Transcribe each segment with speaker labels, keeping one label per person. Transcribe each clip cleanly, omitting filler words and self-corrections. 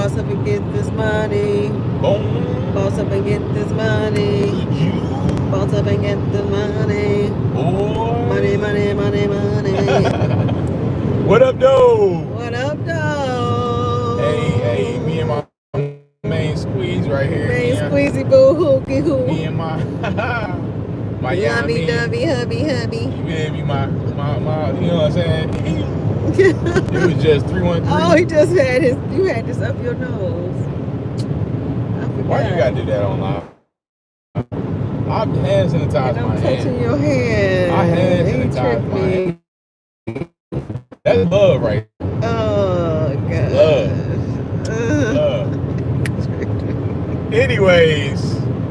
Speaker 1: boss up and get this money.
Speaker 2: Boom.
Speaker 1: Boss up and get this money.
Speaker 2: You.
Speaker 1: Boss up and get the money.
Speaker 2: Boy.
Speaker 1: Money, money, money, money.
Speaker 2: What up, though?
Speaker 1: What up, though?
Speaker 2: Hey, me and my main squeeze right here.
Speaker 1: Main squeezy boo hooky hoo.
Speaker 2: Me and my my
Speaker 1: Lovey dovey hubby hubby.
Speaker 2: You feel me? My, you know what I'm saying? It was just 313.
Speaker 1: Oh, he just had you had this up your nose. I forgot.
Speaker 2: Why you gotta do that on live? I hand sanitize my hand.
Speaker 1: Touching your hand.
Speaker 2: I hand sanitize my hand. That's love, right?
Speaker 1: Oh, God.
Speaker 2: Love. Anyways,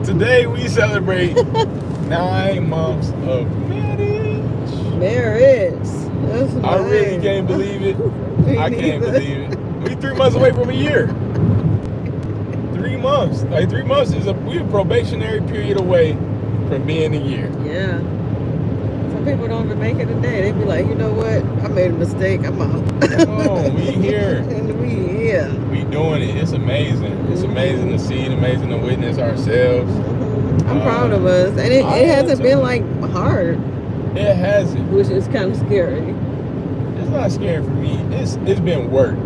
Speaker 2: today we celebrate 9 months of
Speaker 1: marriage. That's nice.
Speaker 2: I really can't believe it. I can't believe it. We 3 months away from a year. 3 months. Like 3 months is we a probationary period away from being a year.
Speaker 1: Yeah. Some people don't even make it a day. They be like, you know what? I made a mistake. I'm out.
Speaker 2: Come on, we here.
Speaker 1: And we here.
Speaker 2: We doing it. It's amazing. It's amazing to see it. Amazing to witness ourselves.
Speaker 1: I'm proud of us. And it hasn't been like hard.
Speaker 2: It hasn't.
Speaker 1: Which is kind of scary.
Speaker 2: It's not scary for me. It's been work.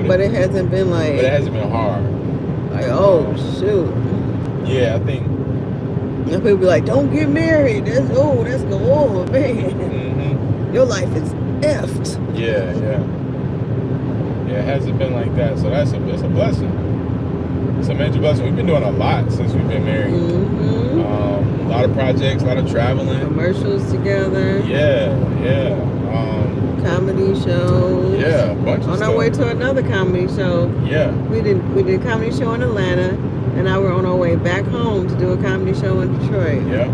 Speaker 1: But it hasn't been like.
Speaker 2: But it hasn't been hard.
Speaker 1: Like, oh shoot.
Speaker 2: Yeah, I think.
Speaker 1: And people be like, don't get married. That's man.
Speaker 2: Mm-hmm.
Speaker 1: Your life is effed.
Speaker 2: Yeah. Yeah, it hasn't been like that. So that's a blessing. It's a major blessing. We've been doing a lot since we've been married.
Speaker 1: Mm-hmm.
Speaker 2: A lot of projects, a lot of traveling.
Speaker 1: Commercials together.
Speaker 2: Yeah.
Speaker 1: Comedy shows.
Speaker 2: Yeah, a bunch of stuff.
Speaker 1: On our way to another comedy show.
Speaker 2: Yeah.
Speaker 1: We did a comedy show in Atlanta, and now we're on our way back home to do a comedy show in Detroit.
Speaker 2: Yeah.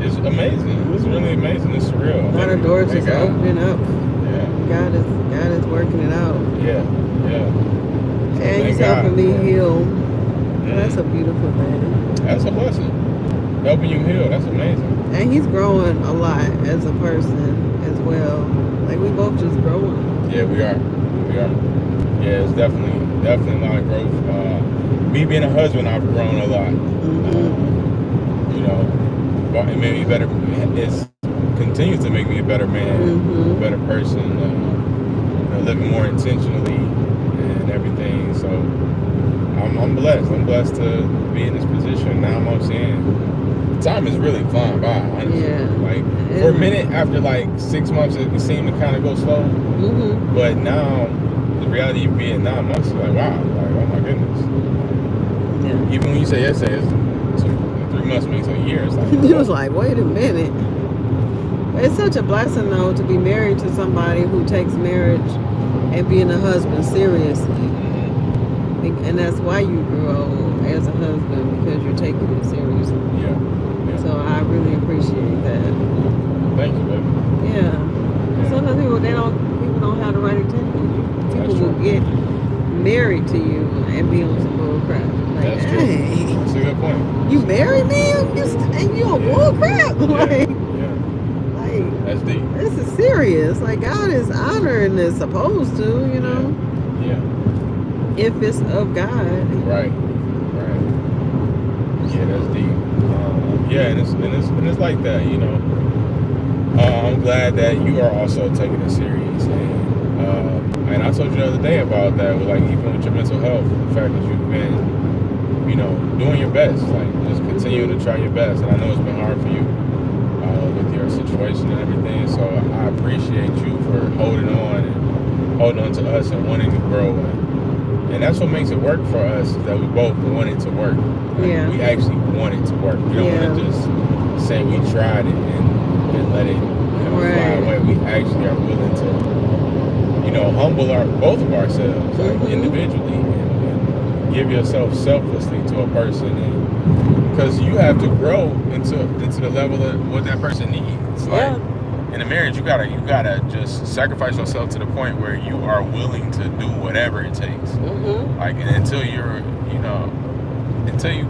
Speaker 2: It's amazing. It's really amazing. It's surreal.
Speaker 1: A lot of doors just opening up.
Speaker 2: Yeah.
Speaker 1: God is working it out.
Speaker 2: Yeah.
Speaker 1: And he's helping me heal. That's a beautiful thing.
Speaker 2: That's a blessing. Helping you heal. That's amazing.
Speaker 1: And he's growing a lot as a person as well. Like we both just growing.
Speaker 2: Yeah, we are. Yeah, it's definitely a lot of growth. Me being a husband, I've grown a lot.
Speaker 1: Mm-hmm.
Speaker 2: It made me better. It continues to make me a better man, a better person. Living more intentionally and everything. So I'm blessed. I'm blessed to be in this position 9 months in. Time is really flying by, honestly. Yeah. Like for a minute after like 6 months, it seemed to kind of go slow. Mm-hmm. But now the reality of being 9 months is like, wow, like oh my goodness. Yeah. Even when you say yesterday, 3 months makes a year. It's like
Speaker 1: it was like, wait a minute. It's such a blessing though to be married to somebody who takes marriage and being a husband seriously. And that's why you grow as a husband, because you're taking it seriously.
Speaker 2: Yeah.
Speaker 1: So I really appreciate that.
Speaker 2: Thank you, baby.
Speaker 1: Yeah. Sometimes people don't have the right intention. People will get married to you and be on some bull crap. Like,
Speaker 2: that's true.
Speaker 1: Hey,
Speaker 2: that's a good point.
Speaker 1: You married me and you on bull crap? Like,
Speaker 2: that's deep.
Speaker 1: This is serious. Like God is honoring this, supposed to, you know.
Speaker 2: Yeah.
Speaker 1: If it's of God.
Speaker 2: Right. Yeah, that's deep. And it's like that, you know. I'm glad that you are also taking it serious, and I told you the other day about that. With like even with your mental health, the fact that you've been, doing your best, like just continuing to try your best. And I know it's been hard for you with your situation and everything. So I appreciate you for holding on to us and wanting to grow. And that's what makes it work for us, is that we both want it to work. Like, we actually want it to work. We don't want to just say we tried it and let it fly away. We actually are willing to, humble both of ourselves individually and give yourself selflessly to a person. Because you have to grow into the level of what that person needs. Like, in a marriage, you gotta just sacrifice yourself to the point where you are willing to do whatever it takes. Like, and until you're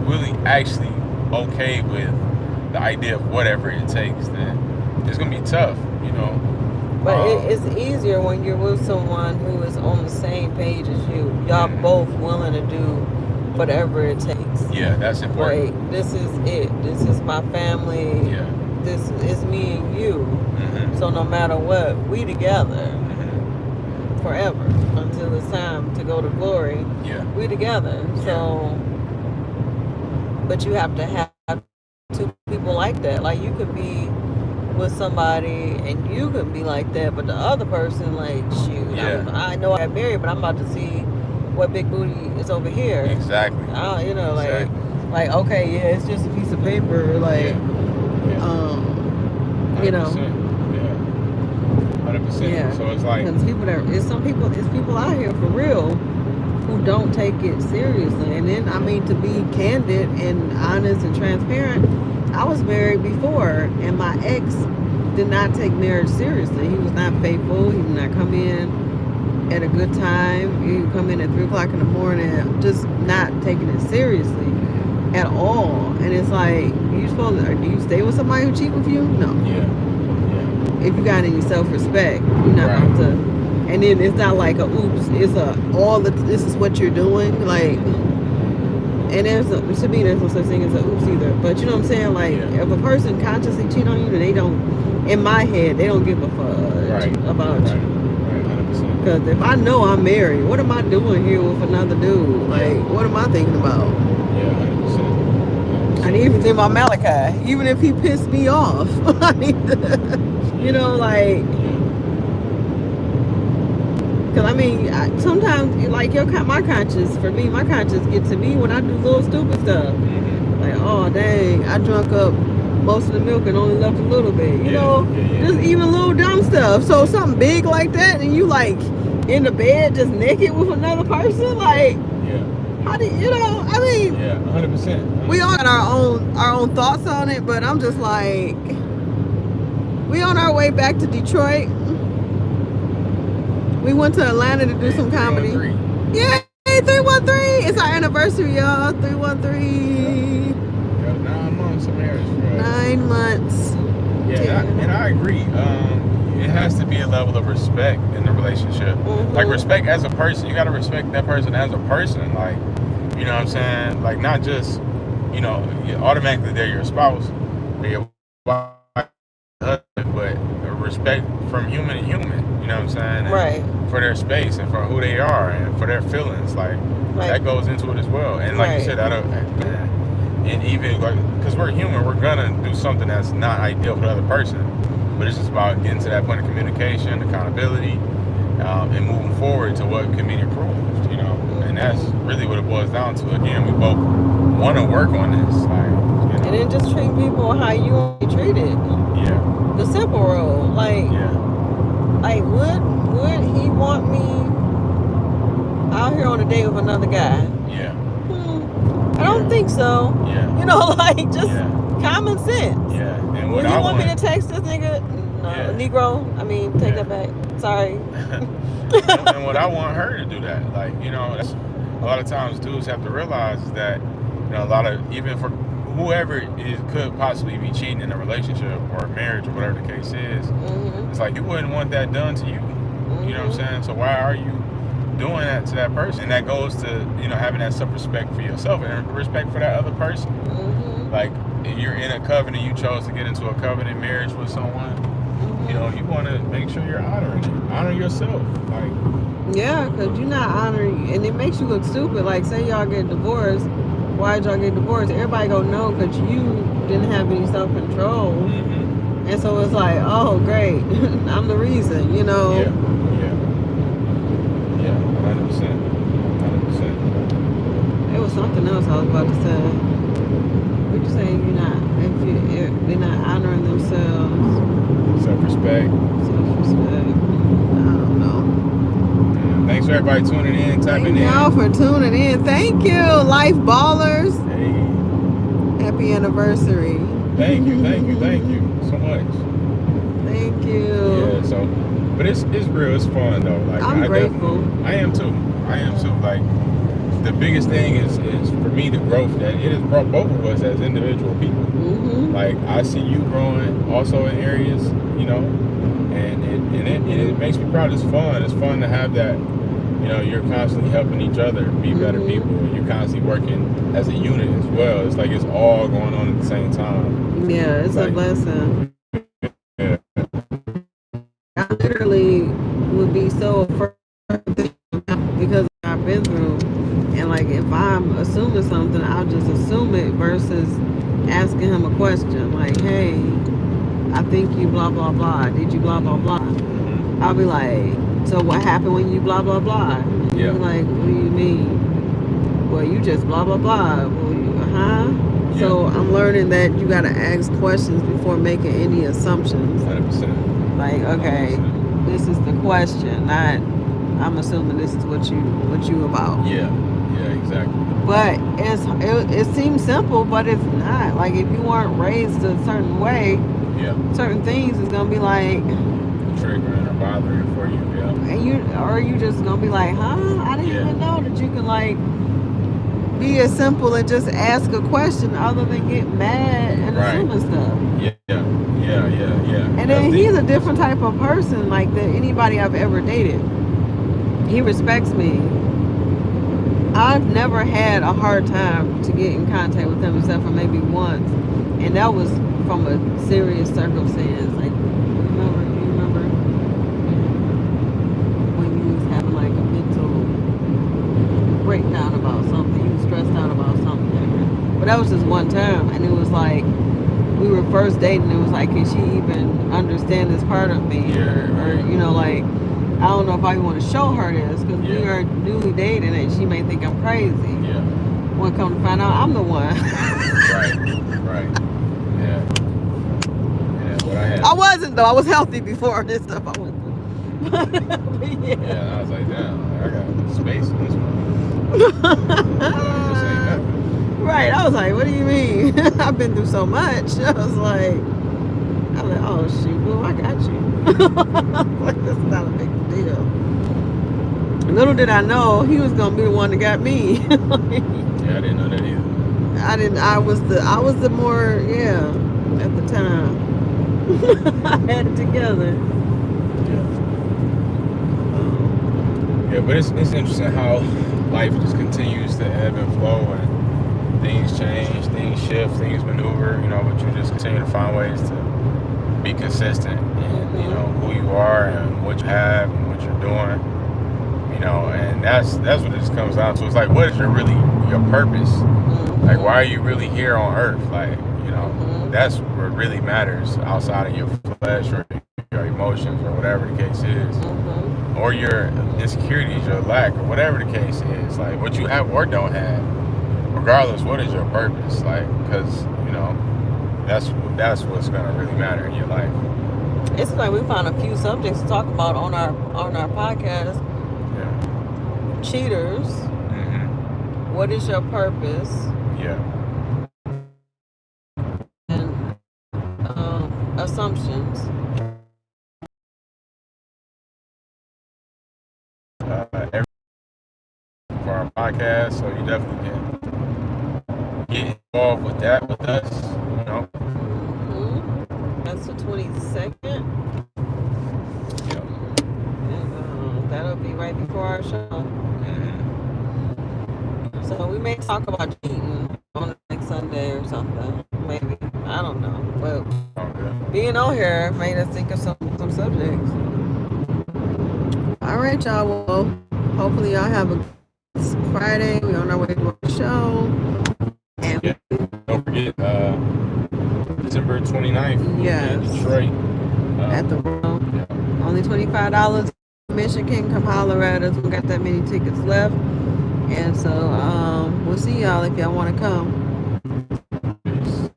Speaker 2: really actually okay with the idea of whatever it takes, then it's gonna be tough,
Speaker 1: But it's easier when you're with someone who is on the same page as you. Y'all both willing to do whatever it takes.
Speaker 2: Yeah, that's important.
Speaker 1: Like, this is it. This is my family.
Speaker 2: Yeah.
Speaker 1: This is me and you. So no matter what, we together forever until it's time to go to glory.
Speaker 2: Yeah.
Speaker 1: We together. So, but you have to have two people like that. Like, you could be with somebody and you can be like that, but the other person, like, shoot, I know I got married, but I'm about to see what big booty is over here.
Speaker 2: Exactly.
Speaker 1: You know, like okay, yeah, it's just a piece of paper, like, you know.
Speaker 2: 100%.
Speaker 1: Yeah.
Speaker 2: So it's like,
Speaker 1: because it's people out here for real who don't take it seriously. And then, I mean, to be candid and honest and transparent, I was married before, and my ex did not take marriage seriously. He was not faithful. He did not come in at a good time. He would come in at 3 o'clock in the morning, just not taking it seriously at all. And it's like, do you stay with somebody who cheat with you? No.
Speaker 2: Yeah.
Speaker 1: If you got any self-respect, you're not going to. And then it's not like a oops. It's this is what you're doing. Like, and to me, there's no such thing as a oops either. But you know what I'm saying? Like, if a person consciously cheat on you, then they don't. In my head, they don't give a fudge about you.
Speaker 2: Right. 100%.
Speaker 1: Because if I know I'm married, what am I doing here with another dude? Like, what am I thinking about?
Speaker 2: Yeah, 100%.
Speaker 1: I need to think about Malachi. Even if he pissed me off, I need to, you know, like. Because, I mean, sometimes, like, my conscience gets to me when I do little stupid stuff. Like, oh, dang, I drunk up most of the milk and only left a little bit. You know, just even little dumb stuff. So something big like that, and you, like, in the bed just naked with another person, like, how do you know? I mean,
Speaker 2: 100%.
Speaker 1: We all got our own thoughts on it, but I'm just like, we on our way back to Detroit. We went to Atlanta to do some comedy. Yeah, 313. It's our anniversary, y'all. 313.
Speaker 2: 9 months of marriage, bro.
Speaker 1: 9 months.
Speaker 2: Yeah, and I agree. It has to be a level of respect in the relationship. Like, respect as a person. You got to respect that person as a person. Like, you know what I'm saying? Like, not just, you know, automatically they're your spouse, they're your wife, husband, but respect from human to human. You know what I'm saying? And for their space and for who they are and for their feelings. Like, that goes into it as well. And like you said, and even, like, because we're human, we're going to do something that's not ideal for the other person. But it's just about getting to that point of communication, accountability, and moving forward to what can be improved, you know? And that's really what it boils down to. Again, we both want to work on this. Like, you know?
Speaker 1: And then just treat people how you want to be treated.
Speaker 2: Yeah.
Speaker 1: The simple rule. Like, like, would he want me out here on a date with another guy?
Speaker 2: Yeah.
Speaker 1: I don't think so.
Speaker 2: Yeah.
Speaker 1: You know, like, just common sense.
Speaker 2: Yeah. And
Speaker 1: would you want me to text this nigga? No, Negro. I mean, take that back. Sorry.
Speaker 2: And what I want her to do that. Like, you know, that's, a lot of times dudes have to realize that, you know, a lot of, even for whoever could possibly be cheating in a relationship or a marriage or whatever the case is, it's like, you wouldn't want that done to you. You know what I'm saying? So why are you doing that to that person? And that goes to, you know, having that self-respect for yourself and respect for that other person. Like, if you're in a covenant, you chose to get into a covenant marriage with someone, you know, you want to make sure you're honoring it. Honor yourself. Like,
Speaker 1: yeah, because you're not honoring, and it makes you look stupid. Like, say y'all get divorced. Why'd y'all get divorced? Everybody gonna know because you didn't have any self-control. And so it's like, oh, great. I'm the reason, you know.
Speaker 2: Yeah, 100%.
Speaker 1: It was something else I was about to say. What you saying? They're not honoring themselves.
Speaker 2: Self-respect.
Speaker 1: I don't know.
Speaker 2: Thanks for everybody tuning in, tapping in.
Speaker 1: Thank y'all for tuning in. Thank you, Life Ballers.
Speaker 2: Hey.
Speaker 1: Happy anniversary.
Speaker 2: Thank you so much.
Speaker 1: Thank you.
Speaker 2: Yeah, so, but it's real, it's fun though. Like,
Speaker 1: I'm grateful.
Speaker 2: I am too. Like, the biggest thing is for me the growth that it has brought both of us as individual people. Like, I see you growing also in areas, you know, and it makes me proud. It's fun. It's fun to have that. You know, you're constantly helping each other be better people. And you're constantly working as a unit as well. It's like it's all going on at the same time.
Speaker 1: Yeah, it's a
Speaker 2: Like,
Speaker 1: blessing.
Speaker 2: yeah,
Speaker 1: I literally would be so afraid because I've been through, and like if I'm assuming something, I'll just assume it versus asking him a question like, "Hey, I think you blah blah blah. Did you blah blah blah?" I'll be like, "So what happened when you blah blah blah?" And
Speaker 2: Yeah.
Speaker 1: you're like, "What do you mean?" "Well, you just blah blah blah." Well, huh?
Speaker 2: Yeah.
Speaker 1: So I'm learning that you gotta ask questions before making any assumptions.
Speaker 2: 100%.
Speaker 1: Like, okay,
Speaker 2: 100%.
Speaker 1: this is the question, not I'm assuming this is what you about.
Speaker 2: Yeah. Yeah. Exactly.
Speaker 1: But it seems simple, but it's not. Like if you weren't raised a certain way,
Speaker 2: Yeah.
Speaker 1: certain things is gonna be like,
Speaker 2: Triggering or bothering for you. Yeah.
Speaker 1: and you just gonna be like, huh? I didn't
Speaker 2: Yeah.
Speaker 1: even know that you can like be as simple and just ask a question other than get mad and
Speaker 2: Right.
Speaker 1: assuming stuff.
Speaker 2: Yeah. Yeah.
Speaker 1: And
Speaker 2: That's
Speaker 1: then
Speaker 2: deep.
Speaker 1: he's a different type of person like that anybody I've ever dated. He respects me. I've never had a hard time to get in contact with him except for maybe once, and that was from a serious circumstance. Like, you remember when you was having like a mental breakdown about something, you was stressed out about something. But that was just one time, and it was like we were first dating. It was like, can she even understand this part of me?
Speaker 2: Yeah,
Speaker 1: Or
Speaker 2: right.
Speaker 1: you know, like I don't know if I want to show her this because we
Speaker 2: Yeah.
Speaker 1: are newly dating, and she may think I'm crazy.
Speaker 2: Yeah.
Speaker 1: When come to find out, I'm the one.
Speaker 2: Right. Right. Yeah. Yeah. What I had.
Speaker 1: I wasn't though. I was healthy before this stuff I went through. But
Speaker 2: Yeah.
Speaker 1: yeah.
Speaker 2: And I was like, damn, I got space in this one. This ain't nothing.
Speaker 1: Right. I was like, what do you mean? I've been through so much. I was like, oh shoot, boo, I got you. Like, this is not a big deal. Little did I know he was gonna be the one that got me.
Speaker 2: Yeah, I didn't know that either.
Speaker 1: I was the more, yeah, at the time. I had it together.
Speaker 2: Yeah, but it's interesting how life just continues to ebb and flow, and things change, things shift, things maneuver, you know, but you just continue to find ways to be consistent in, you know, who you are and what you have and what you're doing, you know, and that's what it just comes down to. It's like, what is your purpose? Like, why are you really here on earth? Like, you know, that's what really matters outside of your flesh or your emotions or whatever the case is. Or your insecurities, your lack, or whatever the case is. Like, what you have or don't have, regardless, what is your purpose? Like, because, you know, that's what's going to really matter in your life.
Speaker 1: It's like we found a few subjects to talk about on our podcast.
Speaker 2: Yeah.
Speaker 1: Cheaters.
Speaker 2: Mm-hmm.
Speaker 1: What is your purpose?
Speaker 2: Yeah.
Speaker 1: And assumptions.
Speaker 2: Every for our podcast, so you definitely can get involved with that with us, you know.
Speaker 1: That's the 22nd.
Speaker 2: Yeah.
Speaker 1: And that'll be right before our show.
Speaker 2: Mm-hmm.
Speaker 1: So we may talk about cheating on the next Sunday or something. Maybe. I don't know. But
Speaker 2: Okay.
Speaker 1: being on here made us think of some subjects. All right, y'all. Well, hopefully y'all have a good Friday. We're on our way to our show. And
Speaker 2: Yeah. Don't forget, December 29th
Speaker 1: Yes.
Speaker 2: in Detroit.
Speaker 1: at the room.
Speaker 2: Yeah.
Speaker 1: Only $25 admission. Can come holler at us. We got that many tickets left. And so we'll see y'all if y'all want to come.
Speaker 2: Peace.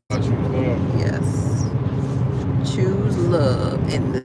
Speaker 2: Let's choose love.
Speaker 1: Yes. Choose love. And